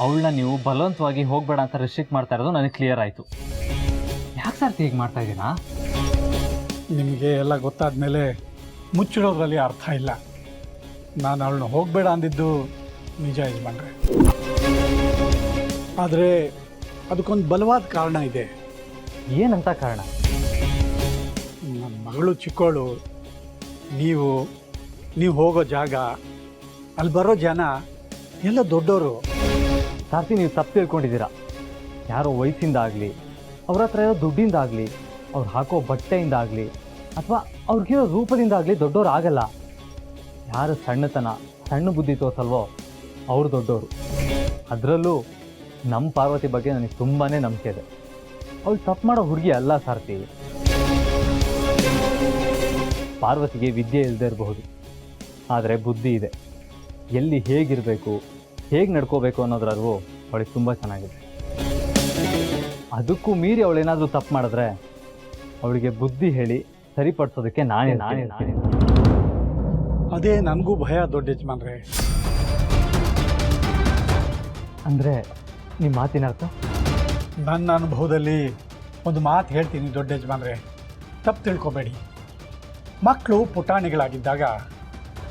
ಅವಳನ್ನ ನೀವು ಬಲವಂತವಾಗಿ ಹೋಗಬೇಡ ಅಂತ ರೆಸ್ಟ್ರಿಕ್ಟ್ ಮಾಡ್ತಾ ಇರೋದು ನನಗೆ ಕ್ಲಿಯರ್ ಆಯಿತು. ಯಾಕೆ ಸಾರ್ಥಿ ಹೀಗೆ ಮಾಡ್ತಾ ಇದ್ದೀರಾ? ನಿಮಗೆ ಎಲ್ಲ ಗೊತ್ತಾದ ಮೇಲೆ ಮುಚ್ಚಿಡೋದ್ರಲ್ಲಿ ಅರ್ಥ ಇಲ್ಲ. ನಾನು ಅವಳನ್ನ ಹೋಗಬೇಡ ಅಂದಿದ್ದು ನಿಜ ಯಜಮಾನ್ರೆ. ಆದರೆ ಅದಕ್ಕೊಂದು ಬಲವಾದ ಕಾರಣ ಇದೆ. ಏನಂತ ಕಾರಣ? ನನ್ನ ಮಗಳು ಚಿಕ್ಕವಳು. ನೀವು ಹೋಗೋ ಜಾಗ, ಅಲ್ಲಿ ಬರೋ ಜನ ಎಲ್ಲ ದೊಡ್ಡವರು. ಸಾರ್ಥಿ, ನೀವು ತಪ್ಪು ತಿಳ್ಕೊಂಡಿದ್ದೀರಾ. ಯಾರೋ ವಯಸ್ಸಿಂದ ಆಗಲಿ, ಅವ್ರ ಹತ್ರ ಇರೋ ದುಡ್ಡಿಂದ ಆಗಲಿ, ಅವ್ರು ಹಾಕೋ ಬಟ್ಟೆಯಿಂದ ಆಗಲಿ, ಅಥವಾ ಅವ್ರಿಗಿರೋ ರೂಪದಿಂದ ಆಗಲಿ ದೊಡ್ಡವ್ರು ಆಗಲ್ಲ. ಯಾರು ಸಣ್ಣತನ, ಸಣ್ಣ ಬುದ್ಧಿ ತೋರಿಸಲ್ವೋ ಅವ್ರು ದೊಡ್ಡವರು. ಅದರಲ್ಲೂ ನಮ್ಮ ಪಾರ್ವತಿ ಬಗ್ಗೆ ನನಗೆ ತುಂಬಾ ನಂಬಿಕೆ ಇದೆ. ಅವಳು ತಪ್ಪು ಮಾಡೋ ಹುಡುಗಿ ಅಲ್ಲ ಸಾರ್ಥಿ. ಪಾರ್ವತಿಗೆ ವಿದ್ಯೆ ಇಲ್ಲದೆ ಇರಬಹುದು, ಆದರೆ ಬುದ್ಧಿ ಇದೆ. ಎಲ್ಲಿ ಹೇಗಿರಬೇಕು, ಹೇಗೆ ನಡ್ಕೋಬೇಕು ಅನ್ನೋದ್ರ ಅರಿವು ಅವಳಿಗೆ ತುಂಬ ಚೆನ್ನಾಗಿದೆ. ಅದಕ್ಕೂ ಮೀರಿ ಅವಳೇನಾದರೂ ತಪ್ಪು ಮಾಡಿದ್ರೆ ಅವಳಿಗೆ ಬುದ್ಧಿ ಹೇಳಿ ಸರಿಪಡಿಸೋದಕ್ಕೆ ನಾನೇ ಅದೇ ನನಗೂ ಭಯ ದೊಡ್ಡ ಯಜಮಾನ್ರೆ. ಅಂದರೆ ನಿಮ್ಮ ಮಾತಿನ ಅರ್ಥ? ನನ್ನ ಅನುಭವದಲ್ಲಿ ಒಂದು ಮಾತು ಹೇಳ್ತೀನಿ ದೊಡ್ಡ ಯಜಮಾನ್ರೆ, ತಪ್ಪು ತಿಳ್ಕೊಬೇಡಿ. ಮಕ್ಕಳು ಪುಟಾಣಿಗಳಾಗಿದ್ದಾಗ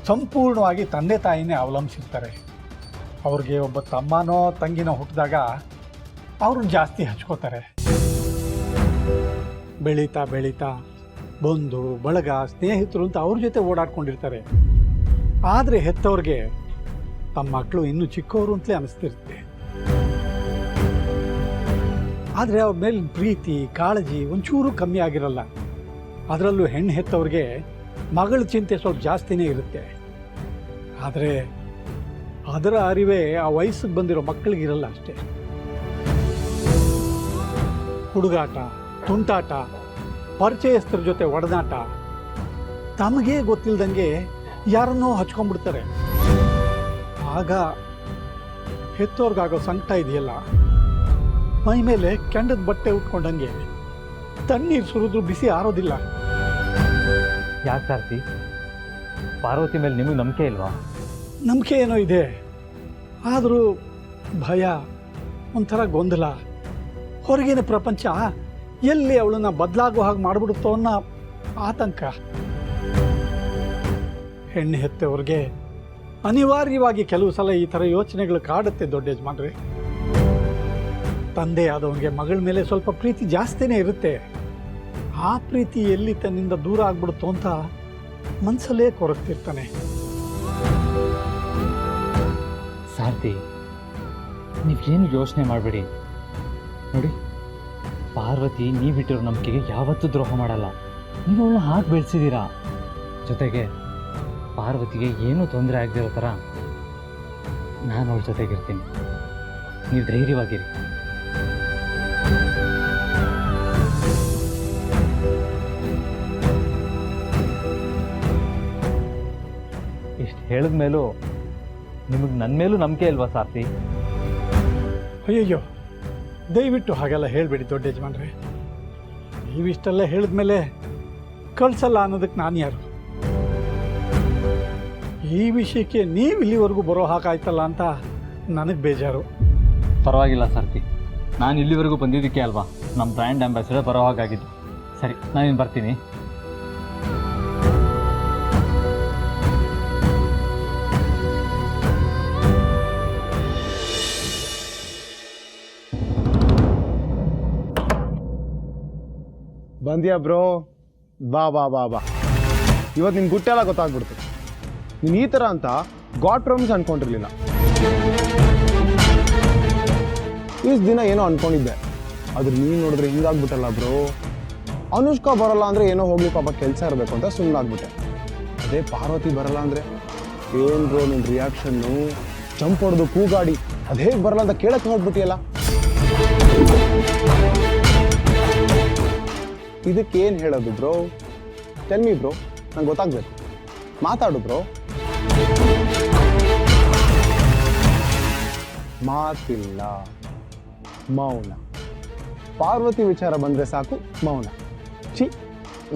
ಸಂಪೂರ್ಣವಾಗಿ ತಂದೆ ತಾಯಿನೇ ಅವಲಂಬಿಸಿರ್ತಾರೆ. ಅವ್ರಿಗೆ ಒಬ್ಬ ತಮ್ಮನೋ ತಂಗಿನೋ ಹುಟ್ಟಿದಾಗ ಅವ್ರನ್ನ ಜಾಸ್ತಿ ಹಚ್ಕೋತಾರೆ. ಬೆಳೀತಾ ಬಂಧು ಬಳಗ ಸ್ನೇಹಿತರು ಅಂತ ಅವ್ರ ಜೊತೆ ಓಡಾಡ್ಕೊಂಡಿರ್ತಾರೆ. ಆದರೆ ಹೆತ್ತವ್ರಿಗೆ ತಮ್ಮ ಮಕ್ಕಳು ಇನ್ನೂ ಚಿಕ್ಕವರು ಅಂತಲೇ ಅನಿಸ್ತಿರುತ್ತೆ. ಆದರೆ ಅವ್ರ ಮೇಲೆ ಪ್ರೀತಿ ಕಾಳಜಿ ಒಂಚೂರು ಕಮ್ಮಿ ಆಗಿರಲ್ಲ. ಅದರಲ್ಲೂ ಹೆಣ್ಣು ಹೆತ್ತವ್ರಿಗೆ ಮಗಳ ಚಿಂತೆ ಸ್ವಲ್ಪ ಜಾಸ್ತಿನೇ ಇರುತ್ತೆ. ಆದರೆ ಅದರ ಅರಿವೇ ಆ ವಯಸ್ಸಿಗೆ ಬಂದಿರೋ ಮಕ್ಕಳಿಗಿರಲ್ಲ ಅಷ್ಟೇ. ಹುಡುಗಾಟ, ತುಂಟಾಟ, ಪರಿಚಯಸ್ಥರ ಜೊತೆ ಒಡನಾಟ, ತಮಗೇ ಗೊತ್ತಿಲ್ದಂಗೆ ಯಾರನ್ನೋ ಹಚ್ಕೊಂಡ್ಬಿಡ್ತಾರೆ. ಆಗ ಹೆತ್ತೋರ್ಗಾಗೋ ಸಂಕಟ ಇದೆಯಲ್ಲ, ಮೈ ಮೇಲೆ ಕೆಂಡದ ಬಟ್ಟೆ ಉಟ್ಕೊಂಡಂಗೆ ತಣ್ಣೀರು ಸುರಿದ್ರು ಬಿಸಿ ಆರೋದಿಲ್ಲ. ಯಾಕೆ ಸಾರ್ಥಿ, ಪಾರ್ವತಿ ಮೇಲೆ ನಿಮಗೆ ನಂಬಿಕೆ ಇಲ್ವಾ? ನಂಬಿಕೆ ಏನೋ ಇದೆ, ಆದರೂ ಭಯ, ಒಂಥರ ಗೊಂದಲ. ಹೊರಗಿನ ಪ್ರಪಂಚ ಎಲ್ಲಿ ಅವಳನ್ನ ಬದಲಾಗೋ ಹಾಗೆ ಮಾಡಿಬಿಡುತ್ತೋ ಅನ್ನೋ ಆತಂಕ. ಹೆಣ್ಣು ಹೆತ್ತವ್ರಿಗೆ ಅನಿವಾರ್ಯವಾಗಿ ಕೆಲವು ಸಲ ಈ ಥರ ಯೋಚನೆಗಳು ಕಾಡುತ್ತೆ ದೊಡ್ಡ ಯಜಮಾನ್ರೆ. ತಂದೆ ಆದವನಿಗೆ ಮಗಳ ಮೇಲೆ ಸ್ವಲ್ಪ ಪ್ರೀತಿ ಜಾಸ್ತಿನೇ ಇರುತ್ತೆ. ಆ ಪ್ರೀತಿ ಎಲ್ಲಿ ತನ್ನಿಂದ ದೂರ ಆಗ್ಬಿಡುತ್ತೋ ಅಂತ ಮನಸ್ಸಲ್ಲೇ ಕೊರಗ್ತಿರ್ತಾನೆ. ಸಾರ್ಥಿ, ನೀವೇನು ಯೋಚನೆ ಮಾಡಬೇಡಿ. ನೋಡಿ, ಪಾರ್ವತಿ ನೀವಿಟ್ಟಿರೋ ನಂಬಿಕೆಗೆ ಯಾವತ್ತೂ ದ್ರೋಹ ಮಾಡಲ್ಲ. ನೀವು ಅವಳನ್ನ ಹಾಗೆ ಬೆಳೆಸಿದ್ದೀರಾ. ಜೊತೆಗೆ ಪಾರ್ವತಿಗೆ ಏನೂ ತೊಂದರೆ ಆಗದಿರೋ ಥರ ನಾನು ಅವಳ ಜೊತೆಗಿರ್ತೀನಿ. ನೀವು ಧೈರ್ಯವಾಗಿರಿ. ಇಷ್ಟು ಹೇಳಿದ ಮೇಲೂ ನಿಮಗೆ ನನ್ನ ಮೇಲೂ ನಂಬಿಕೆ ಇಲ್ವಾ ಸಾರ್ಥಿ? ಅಯ್ಯಯ್ಯೋ, ದಯವಿಟ್ಟು ಹಾಗೆಲ್ಲ ಹೇಳಬೇಡಿ ದೊಡ್ಡ ಯಜಮಾನ್ರೆ. ನೀವಿಷ್ಟೆಲ್ಲ ಹೇಳಿದ್ಮೇಲೆ ಕಳಿಸಲ್ಲ ಅನ್ನೋದಕ್ಕೆ ನಾನು ಯಾರು? ಈ ವಿಷಯಕ್ಕೆ ನೀವು ಇಲ್ಲಿವರೆಗೂ ಬರೋ ಹಾಗಾಯ್ತಲ್ಲ ಅಂತ ನನಗೆ ಬೇಜಾರು. ಪರವಾಗಿಲ್ಲ ಸಾರ್ಥಿ, ನಾನು ಇಲ್ಲಿವರೆಗೂ ಬಂದಿದ್ದಕ್ಕೆ ಅಲ್ವಾ ನಮ್ಮ ಬ್ರ್ಯಾಂಡ್ ಅಂಬಾಸಿಡರ್ ಬರೋ ಹಾಗಾಗಿದ್ದು. ಸರಿ, ನಾನಿನ್ನು ಬರ್ತೀನಿ. ಬಂದ್ಯಾ ಬ್ರೋ? ಬಾ ಬಾ ಬಾ ಬಾ. ಇವತ್ತು ನಿನ್ನ ಗುಟ್ಟೆಲ್ಲ ಗೊತ್ತಾಗ್ಬಿಡ್ತು. ನೀನು ಈ ಥರ ಅಂತ ಗಾಡ್ ಪ್ರಾಮಿಸ್ ಅನ್ಕೊಂಡಿರ್ಲಿಲ್ಲ. ಇಷ್ಟು ದಿನ ಏನೋ ಅನ್ಕೊಂಡಿದ್ದೆ, ಆದ್ರೆ ನೀನು ನೋಡಿದ್ರೆ ಹಿಂಗಾಗ್ಬಿಟ್ಟಲ್ಲ ಬ್ರೋ. ಅನುಷ್ಕಾ ಬರಲ್ಲ ಅಂದರೆ ಏನೋ ಹೋಗ್ಲಿ ಪಾಪ ಕೆಲಸ ಇರಬೇಕು ಅಂತ ಸುಮ್ಮನಾಗ್ಬಿಟ್ಟೆ. ಅದೇ ಪಾರ್ವತಿ ಬರಲ್ಲ ಅಂದರೆ ಏನು ಬ್ರೋ ನಿನ್ನ ರಿಯಾಕ್ಷನ್ನು? ಜಂಪ್ ಹೊಡೆದು ಕೂಗಾಡಿ ಅದು ಹೇಗೆ ಬರಲ್ಲ ಅಂತ ಕೇಳಕ್ಕೆ ಹೋಗ್ಬಿಟ್ಟಿಯಲ್ಲ. ಇದಕ್ಕೇನು ಹೇಳೋದು ಬ್ರೋ? ಟೆಲ್ ಮಿ ಬ್ರೋ, ನಂಗೆ ಗೊತ್ತಾಗ್ಬೇಕು. ಮಾತಾಡು ಬ್ರೋ. ಮಾತಿಲ್ಲ, ಮೌನ. ಪಾರ್ವತಿ ವಿಚಾರ ಬಂದರೆ ಸಾಕು ಮೌನ. ಚಿ,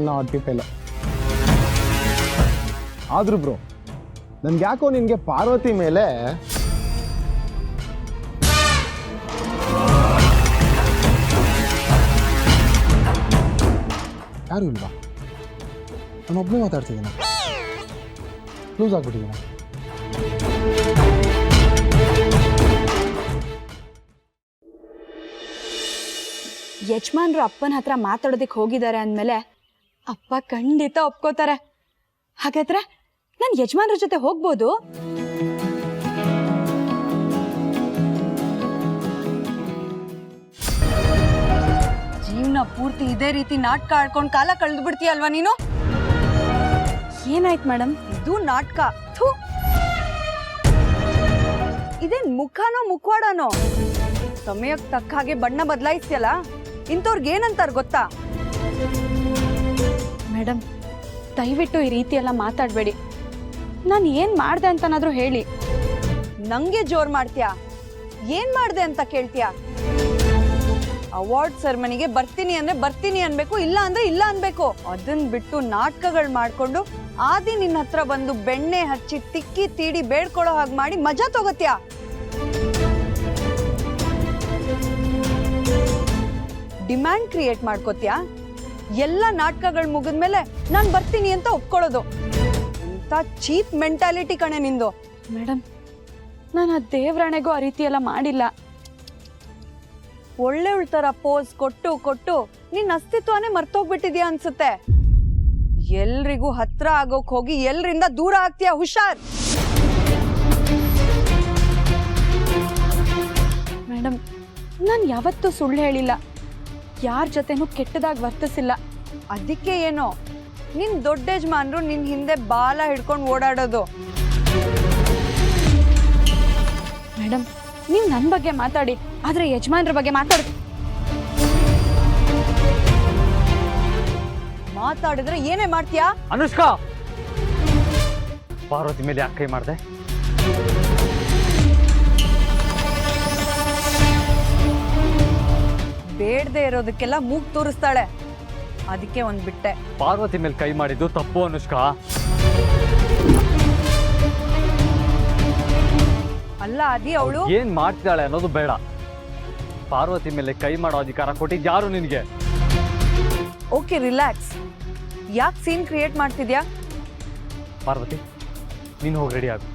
ನಾಟಿ ಫೆಲೋ. ಆದ್ರೂ ಬ್ರೋ, ನನ್ಗೆ ಯಾಕೋ ನಿನಗೆ ಪಾರ್ವತಿ ಮೇಲೆ ಯಾರು ಇಲ್ವಾ? ನಾನು ಒಬ್ಬನೇ ಮಾತಾಡ್ತಿದ್ದೀನ, ಕ್ಲೋಸ್ ಆಗ್ಬಿಟ್ಟಿದ್ದೀನ. ಯಜಮಾನ್ರು ಅಪ್ಪನ ಹತ್ರ ಮಾತಾಡೋದಕ್ಕೆ ಹೋಗಿದ್ದಾರೆ ಅಂದಮೇಲೆ ಅಪ್ಪ ಖಂಡಿತ ಒಪ್ಕೋತಾರೆ. ಹಾಗಾದ್ರೆ ನಾನು ಯಜಮಾನ್ರ ಜೊತೆ ಹೋಗ್ಬೋದು. ಜೀವನ ಪೂರ್ತಿ ಇದೇ ರೀತಿ ನಾಟಕ ಆಡ್ಕೊಂಡು ಕಾಲ ಕಳೆದು ಬಿಡ್ತೀಯಲ್ವಾ ನೀನು? ಏನಾಯ್ತು ಮೇಡಮ್? ಇದು ನಾಟಕ. ಇದೇನ್ ಮುಖನೋ ಮುಖವಾಡನೋ? ಸಮಯಕ್ಕೆ ತಕ್ಕ ಹಾಗೆ ಬಣ್ಣ ಬದಲಾಯಿಸ್ತಿಯಲ್ಲ, ಇಂಥವ್ರಿಗೆ ಏನಂತಾರ ಗೊತ್ತಾ? ಮೇಡಮ್, ದಯವಿಟ್ಟು ಈ ರೀತಿ ಎಲ್ಲ ಮಾತಾಡಬೇಡಿ. ನಾನು ಏನು ಮಾಡಿದೆ ಅಂತನಾದ್ರೂ ಹೇಳಿ. ನಂಗೆ ಜೋರ್ ಮಾಡ್ತೀಯಾ? ಏನ್ ಮಾಡಿದೆ ಅಂತ ಕೇಳ್ತೀಯಾ? ಅವಾರ್ಡ್ ಸೆರೆಮನಿಗೆ ಬರ್ತೀನಿ ಅಂದ್ರೆ ಬರ್ತೀನಿ ಅನ್ಬೇಕು, ಇಲ್ಲ ಅಂದ್ರೆ ಇಲ್ಲ ಅನ್ಬೇಕು. ಅದನ್ನ ಬಿಟ್ಟು ನಾಟಕಗಳು ಮಾಡ್ಕೊಂಡು ಆದಿ ನಿನ್ನ ಹತ್ರ ಬಂದು ಬೆಣ್ಣೆ ಹಚ್ಚಿ ತಿಕ್ಕಿ ತೀಡಿ ಬೇಡ್ಕೊಳ್ಳೋ ಹಾಗೆ ಮಾಡಿ ಮಜಾ ತಗೋತ್ಯಾ? Demand create ಮಾಡ್ಕೋತ್ಯಾ? ಎಲ್ಲ ನಾಟಕಗಳು ಮುಗಿದ್ಮೇಲೆ ನಾನು ಬರ್ತೀನಿ ಅಂತ ಒಪ್ಕೊಳ್ಳೋದು. ಎಂತ ಚೀಪ್ ಮೆಂಟಾಲಿಟಿ ಕಣೆ ನಿಂದು. ಮೇಡಮ್, ನಾನು ಆ ದೇವ್ರಾಣೆಗೂ ಆ ರೀತಿ ಎಲ್ಲ ಮಾಡಿಲ್ಲ. ಒಳ್ಳೆ ತರ ಪೋಸ್ ಕೊಟ್ಟು ಕೊಟ್ಟು ನಿನ್ನ ಅಸ್ತಿತ್ವನೇ ಮರ್ತೋಗ್ಬಿಟ್ಟಿದ್ಯಾ ಅನ್ಸುತ್ತೆ. ಎಲ್ರಿಗೂ ಹತ್ರ ಆಗೋಕ್ ಹೋಗಿ ಎಲ್ರಿಂದ ದೂರ ಆಗ್ತೀಯಾ, ಹುಷಾರ್. ಮೇಡಮ್, ನಾನು ಯಾವತ್ತೂ ಸುಳ್ಳು ಹೇಳಿಲ್ಲ, ಯಾರ ಜೊತೆನೂ ಕೆಟ್ಟದಾಗಿ ವರ್ತಿಸಿಲ್ಲ. ಅದಕ್ಕೆ ಏನೋ ನಿನ್ ದೊಡ್ಡ ಯಜಮಾನ್ರು ನಿನ್ ಹಿಂದೆ ಬಾಲ ಹಿಡ್ಕೊಂಡು ಓಡಾಡೋದು. ಮೇಡಮ್, ನೀವು ನನ್ನ ಬಗ್ಗೆ ಮಾತಾಡಿ, ಆದ್ರೆ ಯಜಮಾನ್ರ ಬಗ್ಗೆ ಮಾತಾಡಿದ್ರೆ ಏನೇ ಮಾಡ್ತೀಯಾ? ಅನುಷ್ಕಾ, ಪಾರ್ವತಿ ಮೇಲೆ ಯಾಕೆ ಕೈ ಮಾಡಿದೆ? ಬೇಡದೆ ಇರೋದಕ್ಕೆಲ್ಲ ಮೂಗ್ ತೋರಿಸ್ತಾಳೆ, ಅದಕ್ಕೆ ಒಂದ್ ಬಿಟ್ಟೆ. ಪಾರ್ವತಿ ಮೇಲೆ ಕೈ ಮಾಡಿದ್ದು ತಪ್ಪು ಅನುಷ್ಕಾ. ಅಲ್ಲ ಆದಿ, ಅವಳು ಏನ್ ಮಾಡ್ತಿದ್ದಾಳೆ ಅನ್ನೋದು ಬೇಡ. ಪಾರ್ವತಿ ಮೇಲೆ ಕೈ ಮಾಡೋ ಅಧಿಕಾರ ಕೊಟ್ಟಿದ್ದು ಯಾರು ನಿನಗೆ? Okay, relax. ಯಾಕೆ ಸೀನ್ ಕ್ರಿಯೇಟ್ ಮಾಡ್ತಿದ್ಯಾ? ಪಾರ್ವತಿ, ನೀನು ಹೋಗಿ ರೆಡಿ ಆಗು.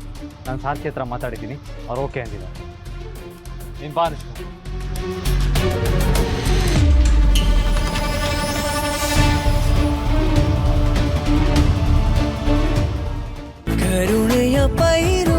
ನಾನು ಸಾರ್ಥಿ ಹತ್ರ ಮಾತಾಡಿದ್ದೀನಿ, ಅವ್ರು ಓಕೆ ಅಂದಿದ್ದಾರೆ. ನೀನು ಬಾ ಅನುಷ್ಕಾ. ಕರುಣೆಯ ಪೈರು